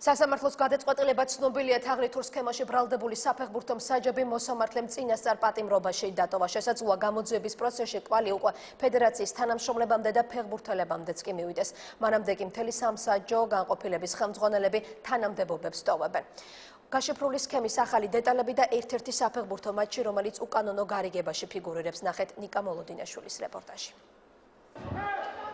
სასამართლოს გადაწყვეტილება ცნობილია თაღლითურ სქემაში ბრალდებული საფეხბურთო მსაჯები მოსამართლემ წინასწარ პატიმრობაში დატოვა. შესაძლოა გამოძიების პროცესში კვალი უკვე ფედერაციის თანამშრომლებამდე და ფეხბურთელებამდეც კი მივიდეს. მანამდე კი მთელი სამსაჯო განყოფილების ხელმძღვანელები თანამდებობებს ტოვებენ. გაშიფრული სქემის ახალი დეტალები და ერთ-ერთი საფეხბურთო მატჩი, რომელიც უკანონო გარიგებაში ფიგურირებს, ნახეთ ნიკა მოლოდინაშვილის რეპორტაჟი.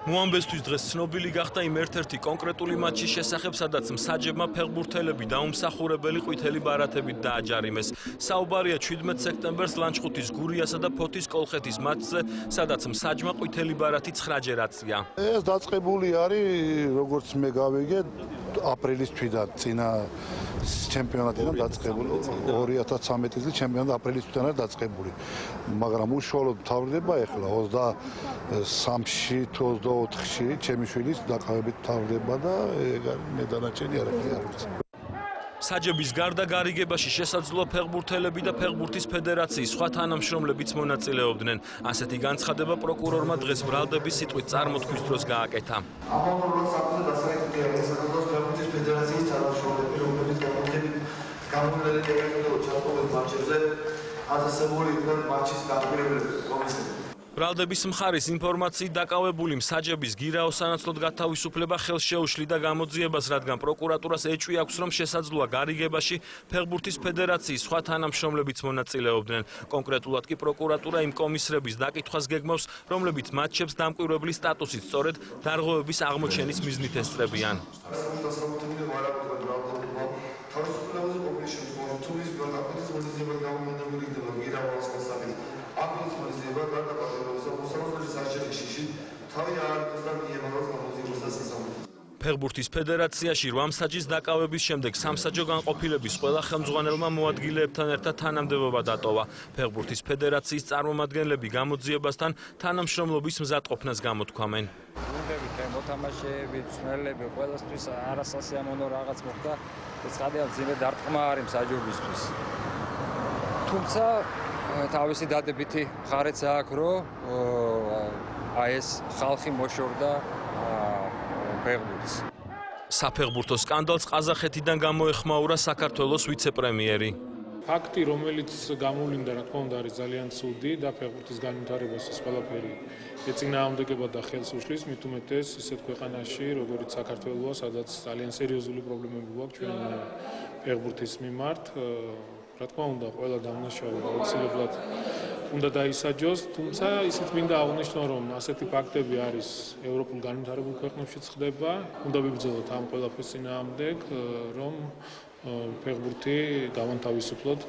მოამბესთვის დღეს ცნობილი გახდა იმ ერთ-ერთი კონკრეტული მატჩის შესახებ, სადაც მსაჯებმა ფეხბურთელები დაუმსახურებელი ყვითელი ბარათებით დააჯარიმეს. საუბარია 17 სექტემბერს ლანჩხუთის გურიასა და ფოთის კოლხეთის მატჩზე, სადაც მსაჯმა ყვითელი ბარათი 9-ჯერ აწია. ეს დაწყებული არის, როგორც მე გავიგე, აპრილის თვიდან წინა ჩემპიონატიდან დაწყებული. 2013 წლის ჩემპიონატი აპრილის თვიდან არის დაწყებული. მაგრამ უშუალოდ თავდება ახლა 23-ში თუ 24-ში ჩემი შვილის დაკავებით თავდება და მე დანარჩენი არაფერი არ ვიცი. საჯების გარდა გარიგებაში შესაძლოა ფეხბურთელები და ფეხბურთის ფედერაციის სხვა თანამშრომლებიც მონაწილეობდნენ. ასეთი განცხადება პროკურორმა დღეს ბრალდების სიტყვით წარმოთქმის დროს გააკეთა. ამავდროულად საფუძველი დასაკეთებია საქართველოს ფეხბურთის ფედერაციის თანამშრომლები, რომლებიც გამოძიებით გამოვლენილი ტექნიკურ ჩასწრებულ მატჩებზე აზრსებული იყვნენ მატჩის განხილველების კომისიები. ბრალდების მხარის ინფორმაციით დაკავებული მსაჯების გირაოს სანაცვლოდ გათავისუფლება ხელს შეუშლიდა გამოძიებას, რადგან პროკურატურას ეჭვი აქვს, რომ შესაძლოა გარიგებაში ფეხბურთის ფედერაციის სხვა თანამშრომლებიც მონაწილეობდნენ. კონკრეტულად კი პროკურატურა იმ კომისრების დაკითხვას გეგმავს, რომლებიც მატჩებს დამკვირვებლის სტატუსით სწორედ დარღვევების აღმოჩენის მიზნით ესწრებიან. ფეხბურთის ფედერაციაში 8 მსაჯის დაკავების შემდეგ სამსაჯო განყოფილების ყველა ხელმძღვანელმა მოადგილეებთან ერთად თანამდებობა დატოვა. ფეხბურთის ფედერაციის წარმომადგენლები გამოძიებასთან თანამშრომლობის მზადყოფნას გამოთქვამენ. მოთამაშეები, მწვრთნელები, ყველასთვის არასასიამოვნო რაღაც მოხდა. ეს ხადია მძიმე დარტყმა არის მსაჯობისთვის. თუმცა თავისი დადებითი მხარეც აქვს, რომ ეს ხალხი მოშორდა ფეხბურთს. საფეხბურთო სკანდალს ყაზახეთიდან გამოეხმაურა საქართველოს ვიცე-პრემიერი. ფაქტი, რომელიც გამოვლინდა, რა თქმა უნდა, არის ძალიან ცუდი და ფეხბურთის განვითარებას ეს ყველაფერი ეწინააღმდეგება და ხელს უშლის, მით უმეტეს ისეთ ქვეყანაში, როგორც საქართველოა, სადაც ძალიან სერიოზული პრობლემები გვაქვს ჩვენ ფეხბურთის მიმართ. რა თქმა უნდა, ყველა დამნაშავე აუცილებლად უნდა დაისაჯოს, თუმცა ისიც მინდა აღნიშნო, რომ ასეთი ფაქტები არის ევროპულ განვითარებულ ქვეყნებშიც ხდება. უნდა ვიბრძოლოთ ამ ყველაფრის წინააღმდეგ, რომ ფეხბურთი გავანთავისუფლოთ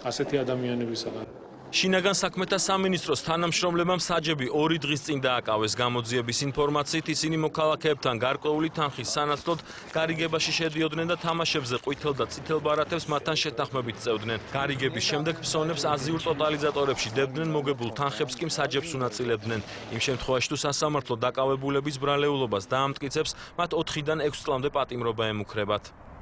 ასეთი ადამიანებისაგან. შინაგან საქმეთა სამინისტროს თანამშრომლებმა მსაჯები 2 დღის წინ დააკავეს. გამოძიების ინფორმაციით ისინი მოქალაქეებთან გარკვეული თანხის სანაცვლოდ გარიგებაში შედიოდნენ და თამაშებზე ყვითელ და წითელ ბარათებს მათთან შეთანხმებით წევდნენ. გარიგების შემდეგ ფსონებს აზიურ ტოტალიზატორებში დებდნენ, მოგებულ თანხებს კი მსაჯებს უნაწილებდნენ. იმ შემთხვევაში თუ სასამართლო დაკავებულების ბრალეულობას დაამტკიცებს, მათ 4-დან 6 წლამდე პატიმრობა ემუქრებათ.